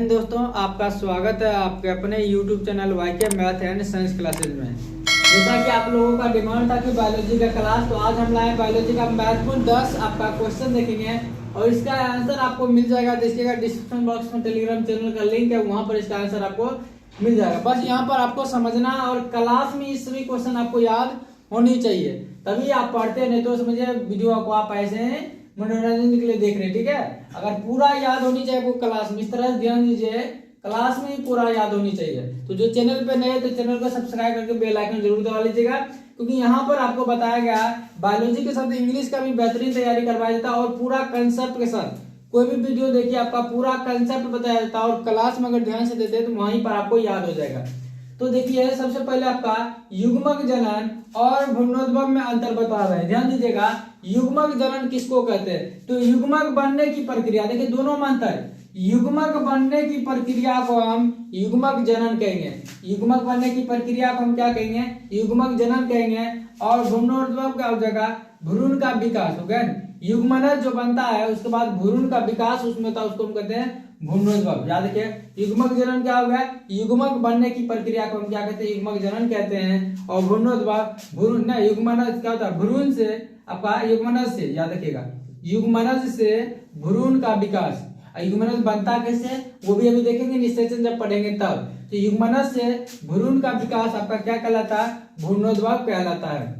दोस्तों, आपका स्वागत है आपके अपने YouTube channel YK math and science classes में। जैसा कि आप लोगों का डिमांड था कि बायोलॉजी का क्लास, तो आज हम लाए बायोलॉजी का महत्वपूर्ण 10 आपका क्वेश्चन देखेंगे और इसका आंसर आपको मिल जाएगा। देखिएगा डिस्क्रिप्शन बॉक्स में टेलीग्राम चैनल का लिंक है, वहां पर इसका आंसर आपको मिल जाएगा। बस यहाँ पर आपको समझना और क्लास में ये सभी क्वेश्चन आपको याद होनी चाहिए, तभी आप पढ़ते, नहीं तो समझिए वीडियो को आप ऐसे मनोरंजन के लिए देख रहे हैं। ठीक है, अगर पूरा याद होनी चाहिए वो क्लास में, इस तरह ध्यान दीजिए, क्लास में ही पूरा याद होनी चाहिए। तो जो चैनल पे नए तो चैनल को सब्सक्राइब करके बेल आइकन जरूर दबा लीजिएगा, क्योंकि यहाँ पर आपको बताया गया बायोलॉजी के साथ इंग्लिश का भी बेहतरीन तैयारी करवाया जाता है और पूरा कंसेप्ट के साथ कोई भी वीडियो देखिए आपका पूरा कंसेप्ट बताया जाता है और क्लास में अगर ध्यान से देते हैं तो वहीं पर आपको याद हो जाएगा। तो देखिए सबसे पहले आपका युग्मक जनन और भ्रूणोद्भव में अंतर बता रहे हैं, ध्यान दीजिएगा। युग्मक जनन किसको कहते हैं? तो युग्मक बनने की प्रक्रिया, देखिए दोनों में अंतर। युग्मक बनने की प्रक्रिया को हम युग्मक जनन कहेंगे, युग्मक बनने की प्रक्रिया को हम क्या कहेंगे? युग्मक जनन कहेंगे। और भ्रूणोद्भव का जगह भ्रूण का विकास हो गया। युग्मनज जो बनता है उसके बाद भ्रूण का विकास उसमें होता है, उसको हम कहते हैं भ्रूणोद्भव। याद रखिए, युग्मक जनन क्या हो गया? युग्मक बनने की प्रक्रिया को हम क्या कहते हैं? युग्मक जनन कहते हैं। और भ्रूणोद्भव भ्रूण ना युग्मनज क्या होता है? भ्रूण से आपका युग्मनज से, याद रखिएगा, युग्मनज से भ्रूण का विकास। युग्मनज बनता कैसे वो भी अभी देखेंगे, निषेचन जब पढ़ेंगे तब। तो युग्मनज से भ्रूण का विकास आपका क्या कहलाता है? भ्रूणोद्भव कहलाता है।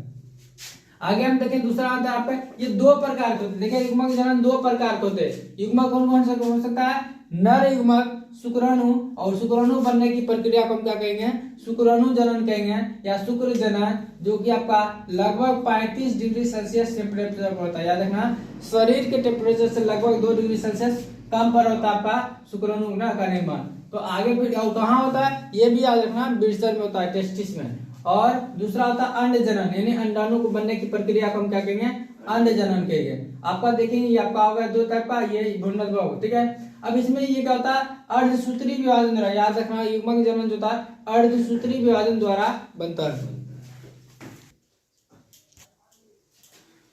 आगे हम देखें दूसरा आता है आपका, ये दो प्रकार के होते हैं। देखिए युग्मक जनन दो प्रकार के होते हैं। युग्मक कौन कौन सा हो सकता है? नर युग्मक शुक्राणु, और शुक्राणु बनने की प्रक्रिया को हम क्या कहेंगे? शुक्राणु जनन कहेंगे या शुक्र जनन, जो कि आपका लगभग 35 डिग्री सेल्सियस टेम्परेचर पर होता है। याद रखना, शरीर के टेम्परेचर से लगभग 2 डिग्री सेल्सियस कम पर होता है आपका शुक्राणु का निर्माण। तो आगे फिर कहाँ होता है ये भी याद रखना, बीजतल में होता है, टेस्टिस में। और दूसरा होता है अंड जनन, यानी अंडाणु को बनने की प्रक्रिया को हम क्या कहेंगे? अंड जनन कहेंगे। आपका देखेंगे ये आपका होगा दो टाइप का, ये भ्रूणोद्भव। ठीक है, अब इसमें ये क्या होता है? अर्धसूत्री विभाजन द्वारा। याद रखना, युग्मक जनन जो था अर्धसूत्री विभाजन द्वारा बनता है।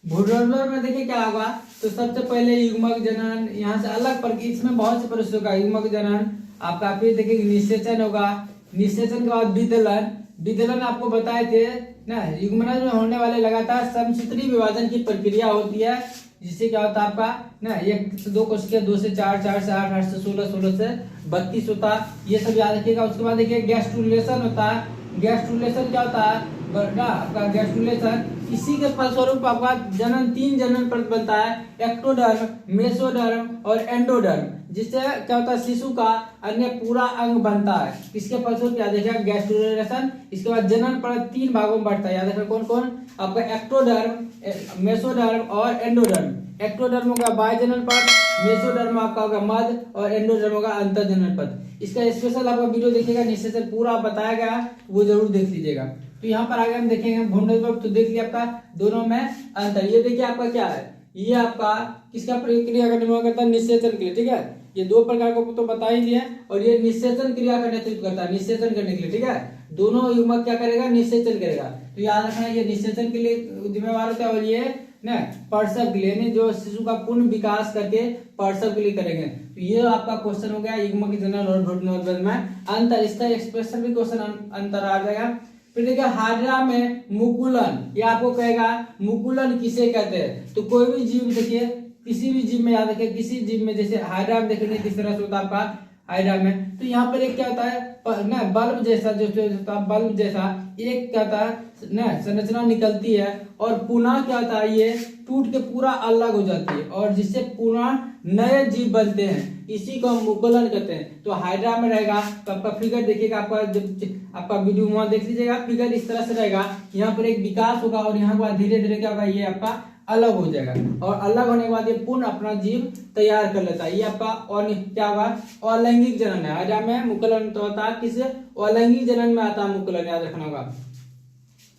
भ्रूणोद्भव में देखिए क्या होगा, तो सबसे पहले युग्मक जनन यहाँ से अलग प्रक्रिया, इसमें बहुत से प्रश्न होगा। युग्मक जनन आपका, फिर देखिए निषेचन होगा, निषेचन के बाद विदलन। विदलन आपको बताए थे ना, युग्मनज में होने वाले लगातार समसूत्री विभाजन की प्रक्रिया होती है, जिससे क्या होता है आपका ना 1 से 2 कोशिका, 2 से 4, 4 से 8, 8 से 16, 16 से 32 होता है। ये सब याद रखिएगा। उसके बाद देखिए गैस्ट्रुलेशन होता है। गैस्ट्रुलेशन क्या होता है ना आपका? गैस्ट्रुलेशन, इसी के फलस्वरूप आपका जनन 3 जनन परत बनता है, एक्टोडर्म, मेसोडर्म और एंडोडर्म, जिससे क्या होता है? शिशु का अन्य पूरा अंग बनता है। इसके फलस्वरूप याद रखिएगा गैस्ट्रुलेशन। इसके बाद जनन परत 3 भागों में बढ़ता है। याद रखिएगा कौन कौन? आपका एक्टोडर्म, मेसोडर्म और एंडोडर्म। एक्टोडर्म होगा बाह्य जनन पद, मेसोडर्म आपका होगा मध्य, और एंडोडर्म होगा अंतर जनन पद। इसका स्पेशल आपका वीडियो देखिएगा, निषेचन पूरा बताया गया, वो जरूर देख लीजिएगा। तो यहाँ पर आगे हम देखेंगे भ्रूणोद्भव, तो देख लिया आपका दोनों में अंतर। ये देखिए आपका क्या है, ये आपका किसका प्रक्रिया का निर्माण करता है? निषेचन के लिए। ठीक है, ये दो प्रकार को तो बता ही दिया, और ये निषेचन क्रिया का नेतृत्व करता है, निषेचन करने के लिए। ठीक है, दोनों युग्मक क्या करेगा? निषेचन करेगा। तो याद रखना, ये निषेचन के लिए जिम्मेवार होता है, और ये ना प्रसव के लिए, जो शिशु का पूर्ण विकास करके प्रसव के लिए करेंगे। तो ये आपका क्वेश्चन हो गया युग्मक जनन और भ्रूणोद्भव में अंतर। इसका एक्सप्रेशन भी क्वेश्चन अंतर आ जाएगा। फिर देखिए हाइड्रा में मुकुलन, ये आपको कहेगा मुकुलन किसे कहते हैं? तो कोई भी जीव देखिए, किसी भी जीव में याद रखिए, किसी जीव में जैसे हाइड्रा में देखेंगे किस तरह से होता है आपका हाइड्रा में, तो यहाँ पर एक क्या होता है ना बल्ब जैसा, जो होता है बल्ब जैसा एक क्या होता है ना संरचना निकलती है, और पुनः क्या होता है ये टूट के पूरा अलग हो जाती है, और जिससे पुनः नए जीव बनते हैं, इसी को हम मुकुलन कहते हैं। तो हाइड्रा में रहेगा, तो आपका फिगर देखिएगा, आपका जब आपका वीडियो वहां देख लीजिएगा, फिगर इस तरह से रहेगा। यहाँ पर एक विकास होगा और यहाँ पर धीरे धीरे क्या होगा, ये आपका अलग हो जाएगा, और अलग होने के बाद ये पूर्ण अपना जीव तैयार कर लेता है। ये आपका और क्या होगा? अलैंगिक जनन है। हाइड्रा में मुकुलन तो होता है, किस अलैंगिक जनन में आता है मुकुलन, याद रखना होगा।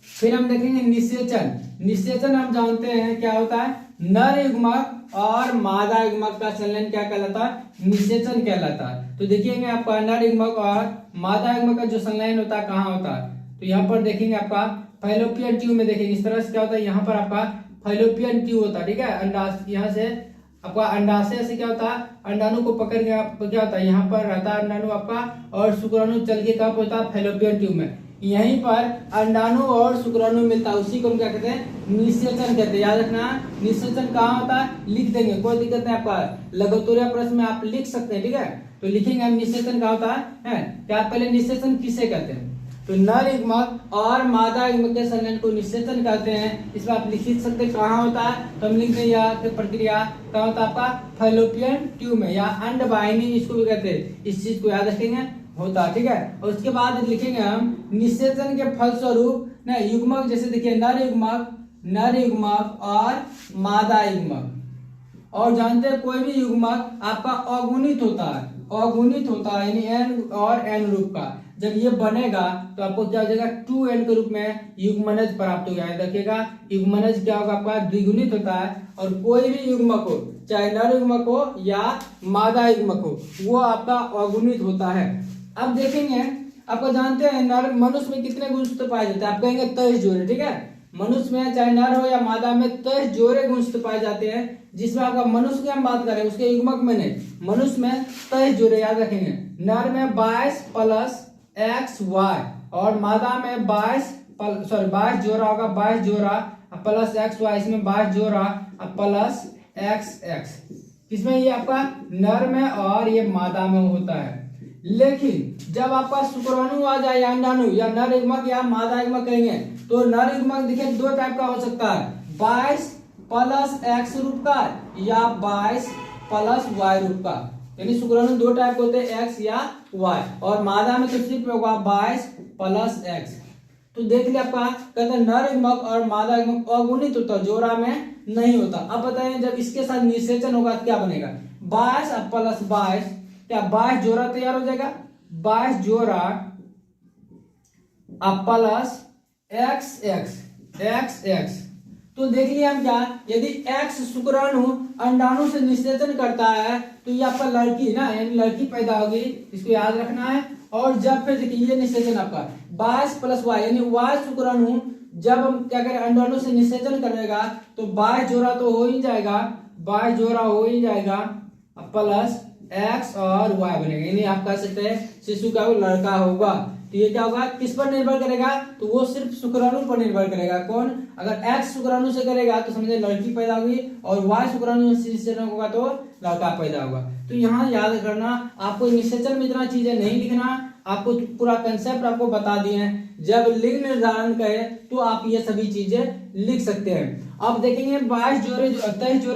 फिर हम देखेंगे निषेचन। निषेचन हम जानते हैं क्या होता है? नर युग्मक और मादा युग्मक का संलयन क्या कहलाता है? निषेचन कहलाता है। तो देखिएंगे आपका नर युग्मक और मादा युग्मक का जो संलयन होता है कहाँ होता है? तो यहाँ पर देखेंगे आपका फैलोपियन ट्यूब में। देखेंगे इस तरह से क्या होता है, यहाँ पर आपका फैलोपियन ट्यूब होता है। ठीक है, अंडाशय, यहाँ से आपका अंडाशय से क्या होता है, अंडाणु को पकड़ के क्या होता है, यहाँ पर रहता है अंडाणु आपका, और शुक्राणु चल के कहाँ पहुंचता है, फैलोपियन ट्यूब में। यहीं पर अंडाणु और शुक्राणु मिलता है, उसी को हम क्या कहते हैं, निषेचन कहते हैं। याद रखना, निषेचन कहाँ होता है, लिख देंगे, कोई दिक्कत नहीं आपका, लघुत्तरीय प्रश्न में आप लिख सकते हैं, ठीक है। तो लिखेंगे हम निषेचन कहाँ होता है। क्या पहले निषेचन किसे कहते हैं, तो नर युग्मक और मादा युग्मक के संलयन को निषेचन कहते हैं। इसमें आप लिख सकते हैं कहाँ होता है, तो हम लिख देंगे प्रक्रिया कहाँ होता है आपका, फैलोपियन ट्यूब में, या अंडवाहिनी इसको भी कहते हैं, इस चीज को याद रखेंगे होता है, ठीक है। और उसके बाद लिखेंगे हम निषेचन के फलस्वरूप ना युग्मक, जैसे देखिए नर युग्मक और मादा युग्मक, और जानते हैं कोई भी युग्मक आपका अगुणित होता है यानी एन और एन रूप का। जब ये बनेगा तो आपको क्या हो जाएगा, 2n के रूप में युग्मनज प्राप्त हो जाएगा। देखिएगा युग्मनज क्या होगा आपका, द्विगुणित होता है, और कोई भी युग्मक हो, चाहे नर युग्मक हो या मादा युग्मक हो, वो आपका अगुणित होता है। अब देखेंगे, आपको जानते हैं नर मनुष्य में कितने गुणसूत्र पाए जाते हैं, आप कहेंगे 23 जोड़े, ठीक है। मनुष्य में चाहे नर हो या मादा में 23 जोड़े गुणसूत्र पाए जाते हैं, जिसमें आपका मनुष्य की हम बात करें, उसके युग्मक में नहीं, मनुष्य में 23 जोड़े याद रखेंगे। नर में 22 प्लस XY, और मादा में 22 जोड़ा होगा, 22 जोड़ा प्लस XY, इसमें 22 जोड़ा प्लस XX, इसमें ये आपका नर में और ये मादा में होता है। लेकिन जब आपका शुक्राणु आ जाए या अंडाणु या नर युग्मक या मादा युग्मक कहेंगे, तो नर युग्मक देखिए दो टाइप का हो सकता है, 22 प्लस X रूप का या 22 प्लस Y रूप का, यानी शुक्राणु दो टाइप होते हैं, X या Y, और मादा में तो सिर्फ होगा 22 प्लस X। तो देख लिया आपका, कहते हैं नर युग्मक और मादा युग्मक अगुणित होता है, जोड़ा में नहीं होता। अब बताइए जब इसके साथ निषेचन होगा तो क्या बनेगा, 22 प्लस 22, क्या 22 जोड़ा तैयार हो जाएगा, 22 जोड़ा प्लस XX। तो देख लिया हम क्या, यदि X शुक्राणु अंडाणु से निषेचन करता है तो ये आपका लड़की ना, यानी लड़की पैदा होगी, इसको याद रखना है। और जब फिर देखिए ये निषेचन आपका 22 प्लस Y, यानी Y शुक्राणु जब हम क्या करें अंडाणु से निषेचन करेगा तो 22 जोड़ा तो हो ही जाएगा, 22 जोड़ा हो ही जाएगा प्लस X और Y बनेगा, यानी आप कह सकते हैं शिशु का वो लड़का होगा। तो ये क्या होगा, किस पर निर्भर करेगा, तो वो सिर्फ शुक्राणु पर निर्भर करेगा। कौन, अगर X शुक्राणु से करेगा तो समझे लड़की पैदा होगी, और Y शुक्राणु से निषेचन होगा तो लड़का पैदा होगा। तो यहाँ याद करना, आपको निषेचन में इतना चीजें नहीं लिखना, आपको पूरा कंसेप्ट आपको बता दिए हैं। जब लिंग निर्धारण करे तो आप ये सभी चीजें लिख सकते हैं। अब देखेंगे 23 जोड़े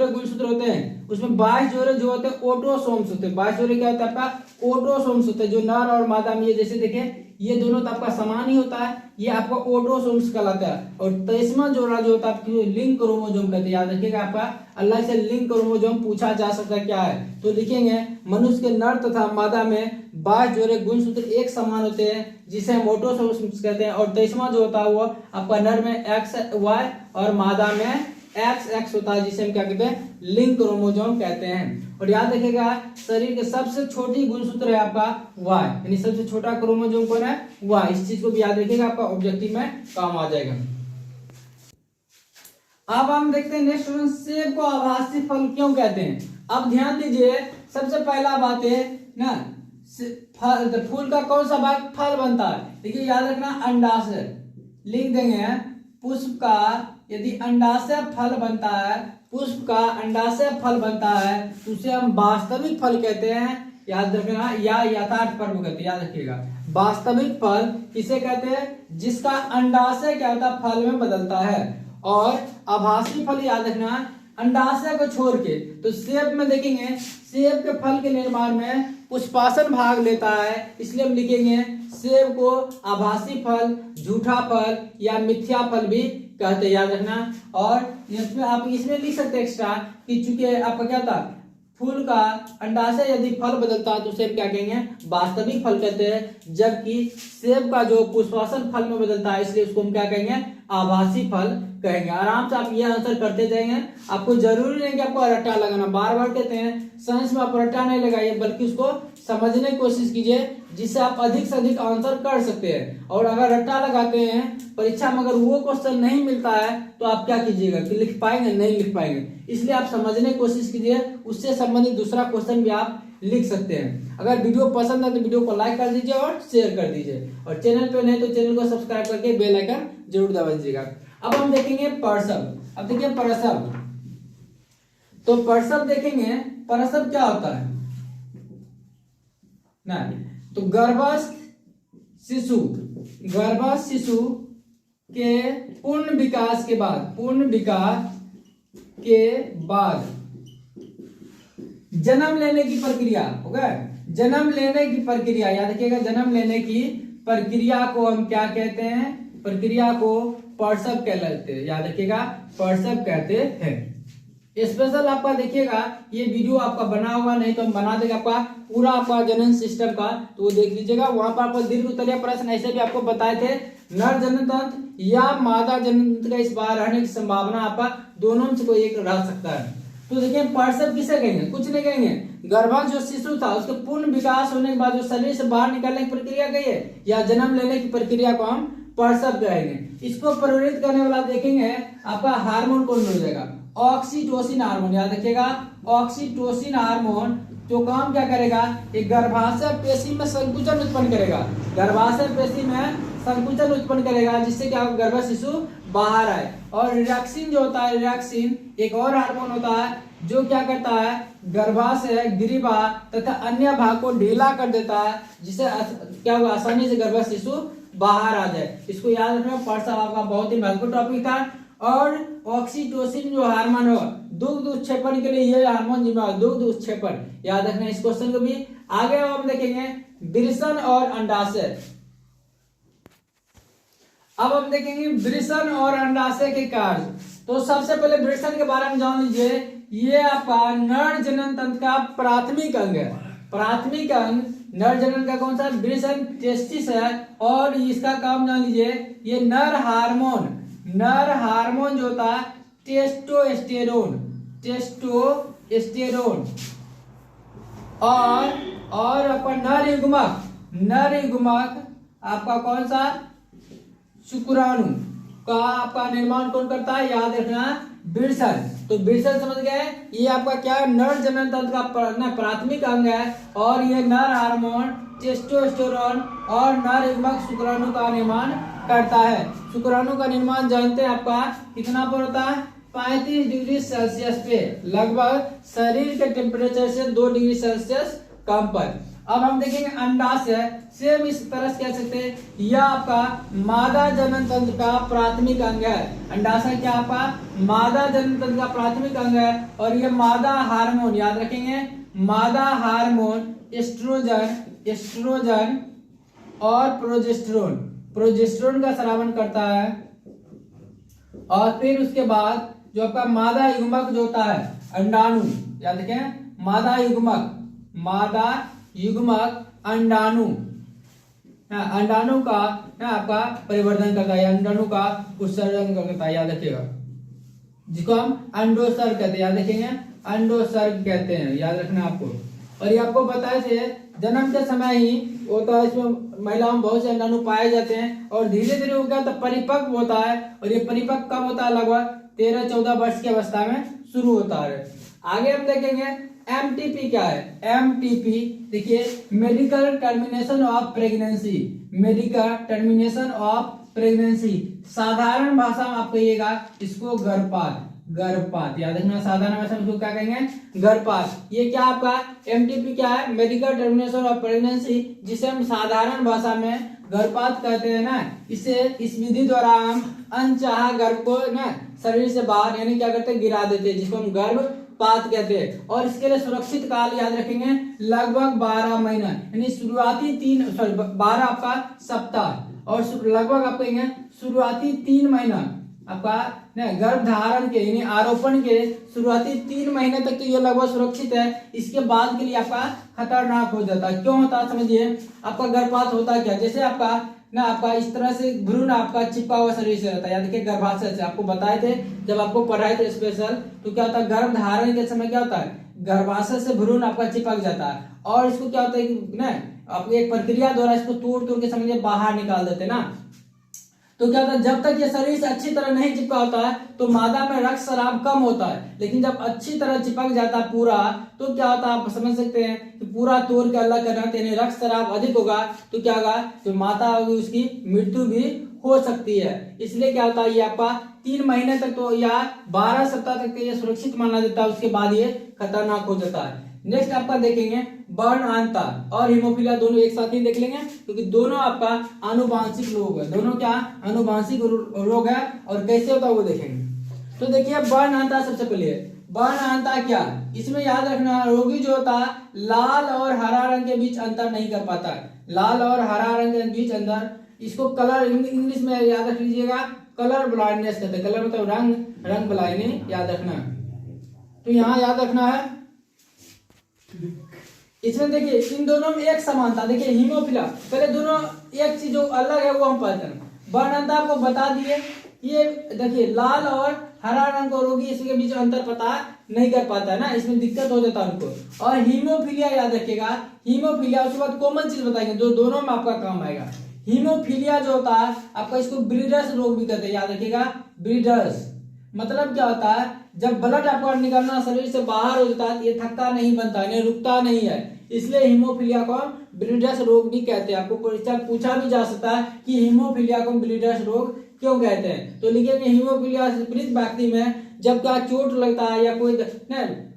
गुणसूत्र होते हैं, उसमें 22 जोड़े जो होते हैं ऑटोसोम्स होते हैं। 22 जोड़े क्या होता है आपका, ऑटोसोम्स होते हैं, जो नर और मादा में, ये जैसे देखें ये दोनों तो आपका समान ही होता है, ये आपका ऑटोसोम्स कहलाता है। और 23वां जोड़ा जो होता है आपकी लिंग क्रोमोसोम कहते हैं, याद रखिएगा। आपका अलग से लिंग क्रोमोसोम पूछा जा सकता है क्या है, तो लिखेंगे मनुष्य के नर तथा मादा में 22 जोड़े गुणसूत्र एक समान होते हैं, जिसे हम ऑटोसोम्स कहते हैं। और 23वां जो होता है वो आपका नर में XY और मादा में XX होता है, जिसे हम क्या कहते हैं, लिंग क्रोमोसोम कहते हैं। और याद रखिएगा शरीर के सबसे छोटी गुणसूत्र है आपका Y, यानी सबसे छोटा क्रोमोसोम कौन है, Y। इस चीज को भी याद रखिएगा, आपका ऑब्जेक्टिव में काम आ जाएगा। अब हम देखते हैं नेक्स्ट क्वेश्चन, सेब को आभासी फल क्यों कहते हैं। अब ध्यान दीजिए, सबसे पहला बात है ना, फूल का कौन सा भाग फल बनता है, देखिए याद रखना, अंडाशय लिख देंगे। पुष्प का यदि अंडाशय फल बनता है, पुष्प का अंडाशय फल बनता है, तो उसे हम वास्तविक फल कहते हैं, याद रखना, या यथार्थ फल कहते हैं, याद रखिएगा। वास्तविक फल किसे कहते हैं, जिसका अंडाशय क्या होता है, फल में बदलता है। और आभासी फल याद रखना, अंडाशय को छोड़ के, तो सेब में देखेंगे, सेब के फल के निर्माण में पुष्पासन भाग लेता है, इसलिए हम लिखेंगे सेब को आभासी फल, झूठा फल या मिथ्या फल भी कहते हैं, याद रखना। और इसमें आप इसमें लिख सकते हैं एक्स्ट्रा कि चूंकि आपका क्या था, फूल का अंडाशय यदि फल बदलता है तो सेब क्या कहेंगे, वास्तविक फल कहते हैं। जबकि सेब का जो पुष्पासन फल में बदलता है, इसलिए उसको हम क्या कहेंगे, आभासी फल कहेंगे। आराम से आप ये आंसर करते जाएंगे, आपको जरूरी नहीं कि आपको रट्टा लगाना। बार बार कहते हैं साइंस में आप रट्टा नहीं लगाइए, बल्कि उसको समझने की कोशिश कीजिए, जिससे आप अधिक से अधिक आंसर कर सकते हैं। और अगर रट्टा लगाते हैं परीक्षा में, अगर वो क्वेश्चन नहीं मिलता है तो आप क्या कीजिएगा कि लिख पाएंगे? नहीं लिख पाएंगे। इसलिए आप समझने की कोशिश कीजिए, उससे संबंधित दूसरा क्वेश्चन भी आप लिख सकते हैं। अगर वीडियो पसंद है तो वीडियो को लाइक कर दीजिए और शेयर कर दीजिए, और चैनल पे नहीं तो चैनल को सब्सक्राइब करके बेल आइकन जरूर दबा दीजिएगा। अब हम देखेंगे परसब। अब देखिए परसब, तो परसब देखेंगे, परसब क्या होता है ना, तो गर्भस्थ शिशु के पूर्ण विकास के बाद जन्म लेने की प्रक्रिया, हो गया जन्म लेने की प्रक्रिया, याद रखिएगा जन्म लेने की प्रक्रिया को हम क्या कहते हैं? प्रक्रिया को प्रसव कहलाते हैं, याद रखिएगा प्रसव कहते हैं। स्पेशल आपका देखिएगा ये वीडियो आपका बना हुआ नहीं तो हम बना देंगे आपका पूरा आपका जनन सिस्टम का, तो वो देख लीजिएगा। वहां पर आपको दीर्घ उत्तरीय प्रश्न ऐसे भी आपको बताए थे, नर जनन तंत्र या मादा जनन तंत्र का इस बार रहने की संभावना आपका दोनों में से कोई एक रह सकता है। तो देखिए प्रसव किसे कहेंगे? कुछ नहीं कहेंगे, गर्भस्थ जो शिशु था उसके पूर्ण विकास होने के बाद जो शरीर से बाहर निकलने की प्रक्रिया कही है या जन्म लेने की प्रक्रिया को हम प्रसव कहेंगे। इसको प्रभावित करने वाला देखेंगे आपका हार्मोन कौन हो जाएगा? ऑक्सीटोसिन हार्मोन, याद रखिएगा ऑक्सीटोसिन हार्मोन जो काम क्या करेगा? एक गर्भाशय पेशी में संकुचन उत्पन्न करेगा, गर्भाशय पेशी में संकुचन उत्पन्न करेगा, जिससे क्या गर्भस्थ शिशु बाहर आए। और रिलैक्सिन जो होता है, रिलैक्सिन एक और हार्मोन होता है जो क्या करता है? गर्भाशय ग्रीवा तथा अन्य भाग को ढीला कर देता है, जिससे क्या होगा? आसानी से गर्भस्थ शिशु बाहर आ जाए। इसको याद रखना, परसव आपका बहुत ही महत्वपूर्ण टॉपिक था। और ऑक्सीटोसिन जो हार्मोन हो दुग्ध उत्क्षेपण के लिए, ये हार्मोन जिम्मेदार दुग्ध उत्क्षेपण, याद रखना इस क्वेश्चन को भी। आगे हम देखेंगे वृषण और अंडाशय। अब हम देखेंगे वृषण और अंडाशय के कार्य। तो सबसे पहले वृषण के बारे में जान लीजिए, ये आपका नर जनन तंत्र का प्राथमिक अंग है। प्राथमिक अंग नर जनन का कौन सा? वृषण टेस्टिस है। और इसका काम जान लीजिए, ये नर हार्मोन जो होता है टेस्टोस्टेरोन और आपका नर युग्मक आपका कौन सा? शुक्राणु का आपका निर्माण कौन करता है? याद रखना वृषण। तो वृषण समझ गए, ये आपका क्या? नर जनन तंत्र का प्राथमिक अंग है। और ये नर हार्मोन टेस्टोस्टेरोन और नर युग्मक शुक्राणु का निर्माण करता है। शुक्राणु का निर्माण जानते हैं आपका कितना पर होता है? 35 डिग्री सेल्सियस पे, लगभग शरीर के टेम्परेचर से 2 डिग्री सेल्सियस कम पर। अब हम देखेंगे अंडाशय, सेम इस तरह से कह सकते हैं, यह आपका मादा जनन तंत्र का प्राथमिक अंग है। अंडाशय क्या आपका? मादा जनन तंत्र का प्राथमिक अंग है। और ये मादा हार्मोन, याद रखेंगे मादा हार्मोन एस्ट्रोजन और प्रोजेस्टेरोन का स्रावन करता है। और फिर उसके बाद जो आपका मादा युग्मक जो होता है अंडाणु, याद रखें मादा युग्मक अंडाणु का आपका परिवर्धन करता है, अंडाणु का उत्सर्जन करता है, याद रखिएगा, जिसको हम अंडोसर्ग कहते हैं। याद रखेंगे अंडोसर्ग कहते हैं, याद रखना आपको। और ये आपको बताए थे जन्म के समय ही होता है, इसमें महिलाओं में बहुत से अंडाणु पाए जाते हैं और धीरे धीरे हो गया तो परिपक्व होता है। और ये परिपक्व कब होता है? लगभग 13-14 वर्ष की अवस्था में शुरू होता है। आगे हम देखेंगे एमटीपी क्या है? एमटीपी देखिए मेडिकल टर्मिनेशन ऑफ प्रेगनेंसी, साधारण भाषा में आप कहिएगा इसको गर्भपात, याद रखना साधारण भाषा में क्या कहेंगे? गर्भपात। ये क्या आपका एमटीपी क्या है? मेडिकल टर्मिनेशन ऑफ प्रेगनेंसी, जिसे हम साधारण भाषा में गर्भपात कहते हैं ना। इसे इस विधि द्वारा हम अनचाहा गर्भ को ना शरीर से बाहर यानी क्या करते हैं? गिरा देते हैं, जिसको हम गर्भपात कहते हैं। और इसके लिए सुरक्षित काल याद रखेंगे लगभग 12 महीना, यानी शुरुआती 12 आपका सप्ताह और लगभग आप कहेंगे शुरुआती 3 महीना आपका गर्भ धारण के यानी आरोपण के शुरुआती 3 महीने तक तो ये लगभग सुरक्षित है। इसके बाद के लिए आपका खतरनाक हो जाता है। क्यों होता है समझिए, आपका गर्भपात होता क्या? जैसे आपका इस तरह से भ्रूण आपका चिपका हुआ शरीर से रहता है, याद रखिए गर्भाशय से। आपको बताए थे जब आपको पढ़ाए थे स्पेशल, तो क्या होता है गर्भ धारण के समय क्या होता है? गर्भाशय से भ्रूण आपका चिपक जाता है, और इसको क्या होता है कि ना आप एक प्रक्रिया द्वारा इसको तोड़ तोड़ के समझिए बाहर निकाल देते ना। तो क्या होता है, जब तक ये शरीर से अच्छी तरह नहीं चिपका होता है तो मादा में रक्त स्राव कम होता है, लेकिन जब अच्छी तरह चिपक जाता है पूरा तो क्या होता है आप समझ सकते हैं कि पूरा तोड़ के अलग करना, यानी रक्त स्राव अधिक होगा तो क्या होगा, जो माता होगी उसकी मृत्यु भी हो सकती है। इसलिए क्या होता है, ये आपका 3 महीने तक तो या 12 सप्ताह तक ये सुरक्षित माना जाता है, उसके बाद ये खतरनाक हो जाता है। नेक्स्ट आपका देखेंगे वर्णआंता और हीमोफीलिया दोनों एक साथ ही देख लेंगे, क्योंकि दोनों आपका आनुवांशिक रोग है, दोनों क्या आनुवांशिक रोग है, और कैसे होता है वो देखेंगे। तो देखिए वर्णआंता सबसे पहले, वर्णआंता क्या, इसमें याद रखना रोगी जो होता है लाल और हरा रंग के बीच अंतर नहीं कर पाता है, लाल और हरा रंग के बीच अंतर, इसको कलर इंग्लिश में याद रख लीजिएगा, कलर ब्लाइंडनेस कहते हैं, कलर मतलब रंग ब्लाइंडनेस याद रखना है। तो यहाँ याद रखना है, इसमें देखिए इन दोनों में एक समानता, देखिए हीमोफीलिया पहले दोनों एक चीज जो अलग है वो हम पहचान, वर्णआंता आपको बता दिए, ये देखिए लाल और हरा रंग को रोगी इसके बीच अंतर पता नहीं कर पाता है ना, इसमें दिक्कत हो जाता है उनको। और हीमोफीलिया याद रखिएगा, हीमोफीलिया उसके बाद कॉमन चीज बताएंगे जो दोनों में आपका काम आएगा। हीमोफीलिया जो होता है आपका, इसको ब्रीडर्स रोग भी कहते हैं, याद रखिएगा ब्रीडर्स मतलब क्या होता है, जब ब्लड आपका निकलना शरीर से बाहर हो जाता है ये थकता नहीं बनता है, रुकता नहीं है, इसलिए हीमोफीलिया को ब्रीडर्स रोग भी कहते हैं। आपको परीक्षा पूछा भी जा सकता है कि हीमोफीलिया को ब्रीडर्स रोग क्यों कहते हैं, तो लिखेंगे हीमोफीलिया से पीड़ित व्यक्ति में जब क्या चोट लगता है या कोई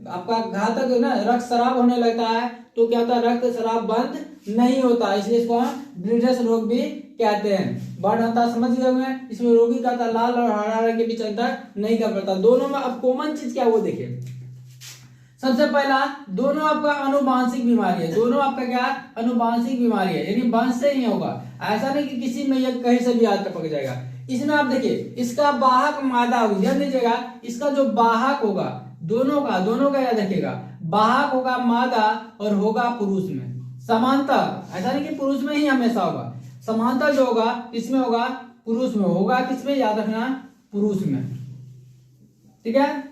आपका घातक ना रक्त स्राव होने लगता है तो क्या होता है, रक्त स्राव बंद नहीं होता, इसलिए इसको ब्रीडर्स रोग भी कहते हैं। वर्णआंता समझ गए होंगे, इसमें रोगी का लाल और हरा रंग के बीच अंतर नहीं कर पाता। दोनों में अब कॉमन चीज क्या वो देखिए, सबसे पहला दोनों आपका अनुवांशिक बीमारी है, दोनों आपका क्या अनुवांशिक बीमारी है, यानी वंश से ही होगा, ऐसा नहीं कि किसी में ये कहीं से भी आज टपक जाएगा। इसमें आप देखिए इसका वाहक मादा होगी, ध्यान दीजिएगा, इसका जो वाहक होगा दोनों का याद रखिएगा, वाहक होगा मादा और होगा पुरुष में समांतर, ऐसा नहीं कि पुरुष में ही हमेशा होगा, समांतर जो होगा इसमें होगा पुरुष में, होगा किसमें याद रखना पुरुष में, ठीक है।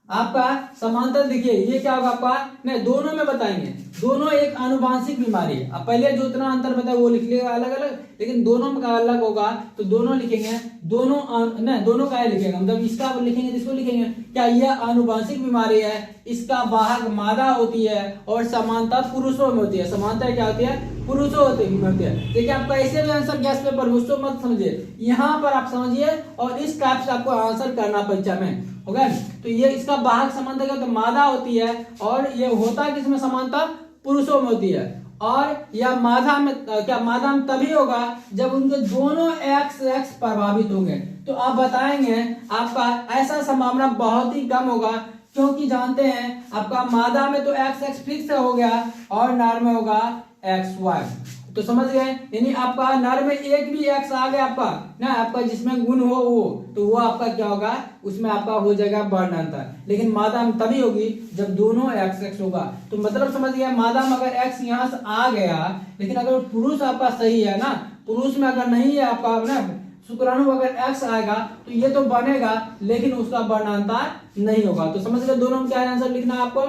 आपका समांतर देखिए ये क्या होगा आपका, नहीं दोनों में बताएंगे, दोनों एक आनुवांशिक बीमारी है। अब पहले जो इतना अंतर बताया वो लिख लिएगा अलग अलग, लेकिन दोनों में का अलग होगा तो दोनों लिखेंगे, दोनों का लिखेंगे, मतलब इसका लिखेंगे इसको लिखेंगे, क्या यह आनुवांशिक बीमारी है, इसका वाहक मादा होती है और समानता पुरुषों में होती है, समानता क्या होती है पुरुषों होती है। देखिए आपका ऐसे भी आंसर गैस पेपर उसको मत समझिए, यहाँ पर आप समझिए और इस टाइप से आपको आंसर करना परीक्षा में होगा। तो ये इसका वाहक समानता क्या, तो मादा होती है और ये होता है किसमें समानता पुरुषों में होती है, और यह मादा में क्या मादा में तभी होगा जब उनके दोनों एक्स प्रभावित होंगे। तो आप बताएंगे आपका ऐसा संभावना बहुत ही कम होगा, क्योंकि जानते हैं आपका मादा में तो एक्स फिक्स हो गया और नर में होगा XY, तो समझ गए, यानी आपका नर में एक भी एक्स आ गया आपका ना, आपका जिसमें गुण हो वो, तो वो आपका क्या होगा उसमें आपका हो जाएगा वर्णआंतर, लेकिन मादा में तभी होगी जब दोनों एक्स होगा। तो मतलब समझ गया, मादा में अगर एक्स यहाँ से आ गया, लेकिन अगर पुरुष आपका सही है ना, पुरुष में अगर नहीं है आपका ना शुक्राणु अगर एक्स आएगा तो ये तो बनेगा लेकिन उसका वर्णआंतर नहीं होगा। तो समझ गए दोनों में क्या आंसर लिखना है आपको,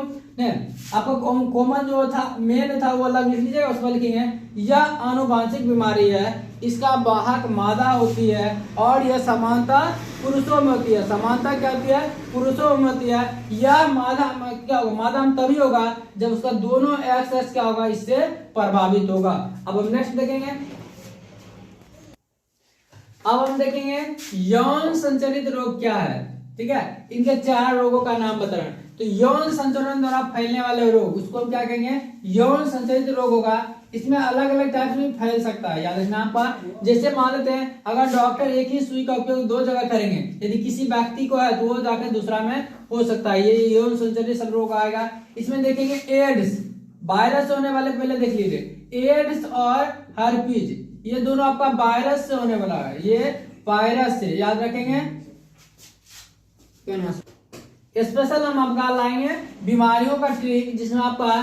आपको कॉमन जो था मेन था वो अलग लिख लीजिएगा, उसमें लिखेंगे यह आनुवांशिक बीमारी है, इसका वाहक मादा होती है और यह समानता पुरुषों में होती है, समानता क्या होती है पुरुषों में होती है। यह मादा क्या होगा, मादा में तभी होगा जब उसका दोनों एक्स क्या होगा इससे प्रभावित होगा। अब हम नेक्स्ट देखेंगे, अब हम देखेंगे यौन संचालित रोग क्या है, ठीक है, इनके 4 रोगों का नाम बता रहे हैं। तो यौन संचरण द्वारा फैलने वाले रोग उसको हम क्या कहेंगे यौन संचालित रोग होगा, इसमें अलग अलग टाइप में फैल सकता है, याद रखना आपका। जैसे मान लेते हैं अगर डॉक्टर एक ही सुई का उपयोग 2 जगह करेंगे, यदि किसी व्यक्ति को है तो वो जाकर दूसरा में हो सकता है, ये यौन संचालित रोग आएगा। इसमें देखेंगे एड्स, वायरस होने वाले पहले देख लीजिए, एड्स और हर्पीज ये दोनों आपका वायरस से होने वाला है, ये वायरस से याद रखेंगे, स्पेशल हम आपका लाएंगे बीमारियों का ट्रिक, जिसमें आपका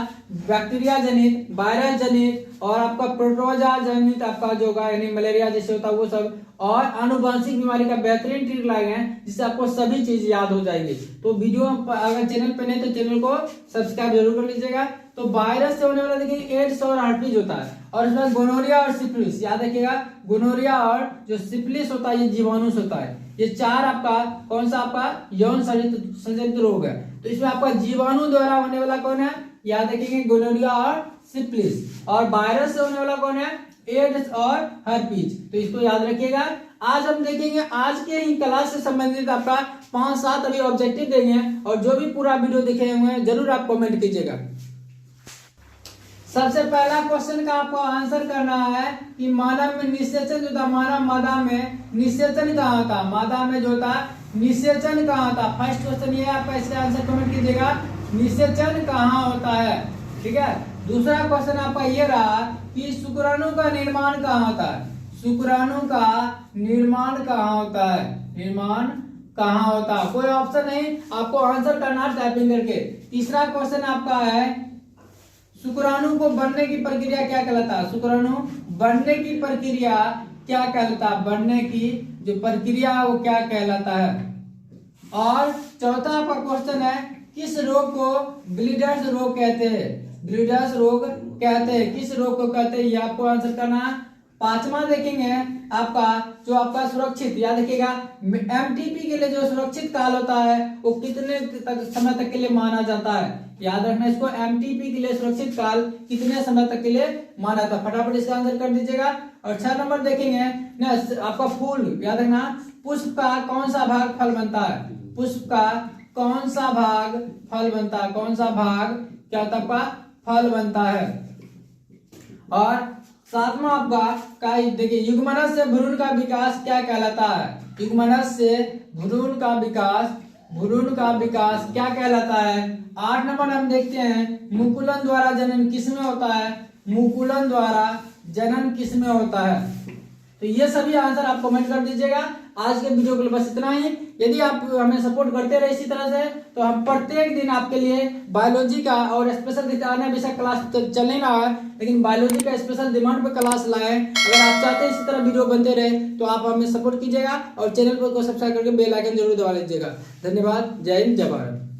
बैक्टीरिया जनित, वायरस जनित और आपका प्रोटोजोआ जनित आपका जो होगा यानी मलेरिया जैसे होता है वो सब, और आनुवंशिक बीमारी का बेहतरीन ट्रिक लाएंगे जिससे आपको सभी चीज याद हो जाएगी। तो वीडियो अगर चैनल पे नहीं तो चैनल को सब्सक्राइब जरूर कर लीजिएगा। तो वायरस से होने वाला देखिए एड्स और हर्पीज होता है, और इसमें गोनोरिया और सिफिलिस, याद रखिएगा गोनोरिया और जो सिफिलिस होता है ये जीवाणु से होता है। ये चार आपका कौन सा आपका यौन संचालित रोग है। तो इसमें आपका जीवाणु द्वारा होने वाला कौन है, याद रखेंगे गोनोरिया और सिफिलिस, और वायरस से होने वाला कौन है, एड्स और हर्पीज। तो इसको याद रखिएगा। आज हम देखेंगे आज के ही क्लास से संबंधित आपका 5-7 अभी ऑब्जेक्टिव देंगे, और जो भी पूरा वीडियो देखे हुए हैं जरूर आप कमेंट कीजिएगा। सबसे पहला क्वेश्चन का आपको आंसर करना है कि मानव में निषेचन जो था, मानव मादा में निषेचन कहाँ था, मादा में जो था निषेचन कहाँ था। फर्स्ट क्वेश्चन ये है, आप इसका आंसर कमेंट कीजिएगा, निषेचन कहाँ होता है, ठीक है। दूसरा क्वेश्चन आपका ये रहा कि शुक्राणु का निर्माण कहाँ होता है, शुक्राणु का निर्माण कहाँ होता है, निर्माण कहाँ होता है। कोई ऑप्शन नहीं, आपको आंसर करना टाइपिंग करके। तीसरा क्वेश्चन आपका है शुक्राणु को बनने की प्रक्रिया क्या कहलाता है, शुक्राणु बनने की प्रक्रिया क्या कहलाता है, बनने की जो प्रक्रिया है वो क्या कहलाता है। और चौथा आपका क्वेश्चन है किस रोग को ब्लीडर्स रोग कहते हैं, ब्लीडर्स रोग कहते हैं, किस रोग को कहते हैं, ये आपको आंसर करना है। पांचवा देखेंगे आपका जो आपका सुरक्षित, याद रखिएगा एमटीपी के लिए जो सुरक्षित काल होता है वो कितने समय तक के लिए माना जाता है, याद रखना इसको, एमटीपी के लिए सुरक्षित काल कितने समय तक के लिए माना जाता है। फटाफट इसका आंसर कर दीजिएगा। और 6 नंबर देखेंगे ना आपका फूल, याद रखना पुष्प का कौन सा भाग फल बनता है, पुष्प का कौन सा भाग फल बनता है, कौन सा भाग क्या होता है आपका फल बनता है। और 7वां आपका देखिए युग्मनज से भ्रूण का विकास क्या कहलाता है, युग्मनज से भ्रूण का विकास, भ्रूण का विकास क्या कहलाता है। 8 नंबर हम देखते हैं मुकुलन द्वारा जनन किसमें होता है, मुकुलन द्वारा जनन किसमें होता है। तो ये सभी आंसर आप कमेंट कर दीजिएगा। आज के वीडियो के लिए बस इतना ही। यदि आप हमें सपोर्ट करते रहे इसी तरह से तो हम प्रत्येक दिन आपके लिए बायोलॉजी का और स्पेशल अन्य विषय क्लास चलने रहा है, लेकिन बायोलॉजी का स्पेशल डिमांड पे क्लास लाए। अगर आप चाहते हैं इसी तरह वीडियो बनते रहे तो आप हमें सपोर्ट कीजिएगा और चैनल को सब्सक्राइब करके बेल आइकन जरूर दबा लीजिएगा। धन्यवाद। जय हिंद, जय भारत।